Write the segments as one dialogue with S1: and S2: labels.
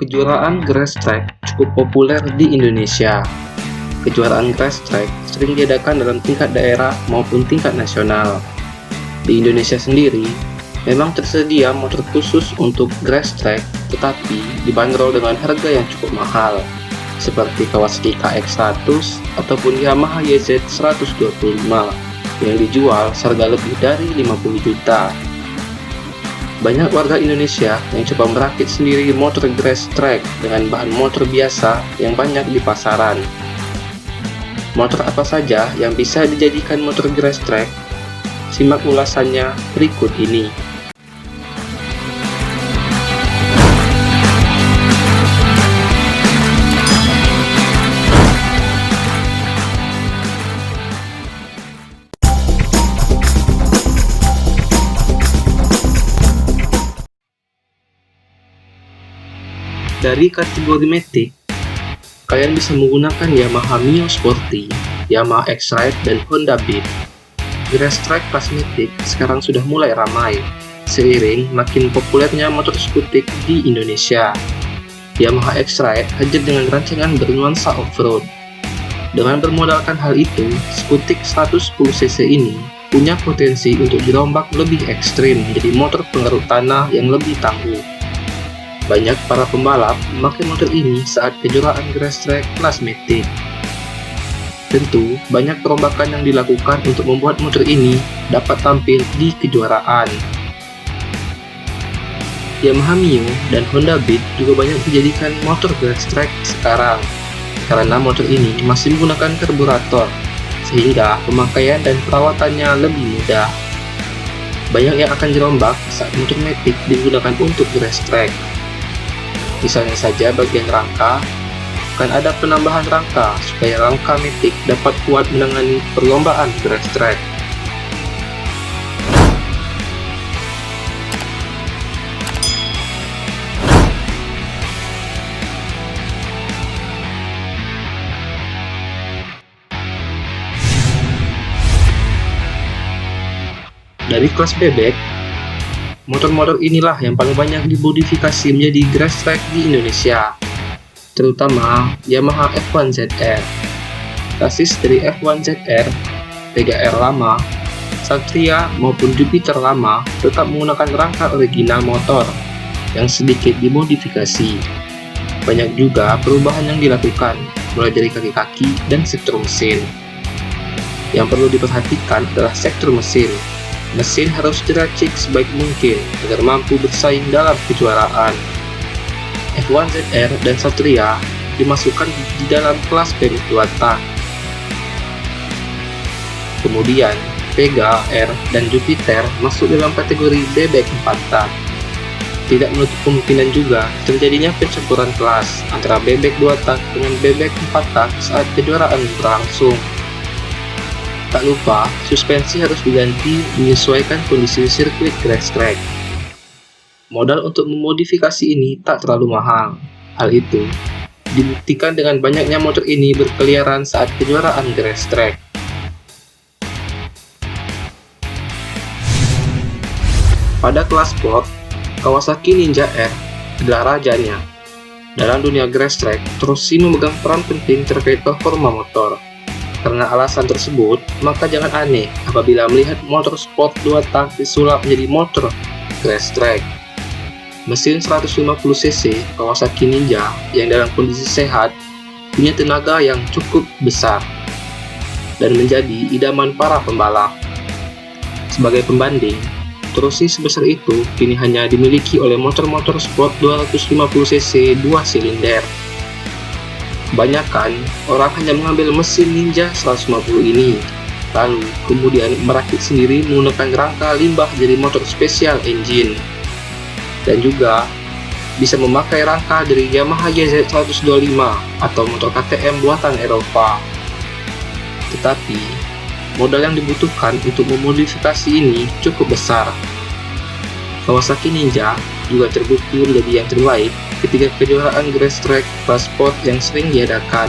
S1: Kejuaraan grass track cukup populer di Indonesia. Kejuaraan grass track sering diadakan dalam tingkat daerah maupun tingkat nasional. Di Indonesia sendiri, memang tersedia motor khusus untuk grass track, tetapi dibanderol dengan harga yang cukup mahal, seperti Kawasaki KX100 ataupun Yamaha YZ125 yang dijual seharga lebih dari 50 juta. Banyak warga Indonesia yang coba merakit sendiri motor grass track dengan bahan motor biasa yang banyak di pasaran. Motor apa saja yang bisa dijadikan motor grass track? Simak ulasannya berikut ini. Dari kategori Matic, kalian bisa menggunakan Yamaha Mio Sporty, Yamaha X-Ride, dan Honda Beat. Grass track kelas Matic sekarang sudah mulai ramai, seiring makin populernya motor skutik di Indonesia. Yamaha X-Ride hadir dengan rancangan bernuansa off-road. Dengan bermodalkan hal itu, skutik 110cc ini punya potensi untuk dirombak lebih ekstrim menjadi motor pengeruk tanah yang lebih tangguh. Banyak para pembalap memakai motor ini saat kejuaraan grass track kelas Matic. Tentu, banyak perombakan yang dilakukan untuk membuat motor ini dapat tampil di kejuaraan. Yamaha Mio dan Honda Beat juga banyak dijadikan motor grass track sekarang, karena motor ini masih menggunakan karburator, sehingga pemakaian dan perawatannya lebih mudah. Banyak yang akan dirombak saat motor Matic digunakan untuk grass track. Misalnya saja bagian rangka, akan ada penambahan rangka supaya rangka Matic dapat kuat menangani perlombaan grass track. Dari kelas bebek, motor-motor inilah yang paling banyak dimodifikasi menjadi grass track di Indonesia, terutama Yamaha F1ZR. Sasis dari F1ZR, Vega R lama, Satria maupun Jupiter lama tetap menggunakan rangka original motor yang sedikit dimodifikasi. Banyak juga perubahan yang dilakukan, mulai dari kaki-kaki dan sektor mesin. Yang perlu diperhatikan adalah sektor mesin. Mesin harus diracik sebaik mungkin agar mampu bersaing dalam kejuaraan. F1ZR dan Satria dimasukkan di dalam kelas bebek 2 tak. Kemudian, Vega, R, dan Jupiter masuk dalam kategori bebek 4 tak. Tidak menutup kemungkinan juga terjadinya pencampuran kelas antara bebek 2 tak dengan bebek 4 tak saat kejuaraan berlangsung. Tak lupa, suspensi harus diganti menyesuaikan kondisi sirkuit grass track. Modal untuk memodifikasi ini tak terlalu mahal. Hal itu dibuktikan dengan banyaknya motor ini berkeliaran saat kejuaraan grass track. Pada kelas sport, Kawasaki Ninja R adalah rajanya. Dalam dunia grass track, Trossi memegang peran penting terkait performa motor. Karena alasan tersebut, maka jangan aneh apabila melihat motor sport 2 tak disulap menjadi motor grass track. Mesin 150cc Kawasaki Ninja yang dalam kondisi sehat punya tenaga yang cukup besar dan menjadi idaman para pembalap. Sebagai pembanding, Trossi sebesar itu kini hanya dimiliki oleh motor-motor sport 250cc 2 silinder. Kebanyakan orang hanya mengambil mesin Ninja 150 ini, lalu kemudian merakit sendiri menggunakan rangka limbah dari motor special engine, dan juga bisa memakai rangka dari Yamaha YZ125 atau motor KTM buatan Eropa. Tetapi, modal yang dibutuhkan untuk memodifikasi ini cukup besar. Kawasaki Ninja juga terbukti menjadi yang terbaik ketika kejuaraan grass track kelas sport yang sering diadakan.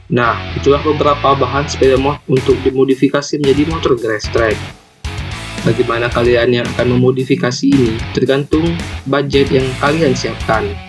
S1: Nah, itulah beberapa bahan sepeda mod untuk dimodifikasi menjadi motor grass track. Bagaimana kalian yang akan memodifikasi ini tergantung budget yang kalian siapkan.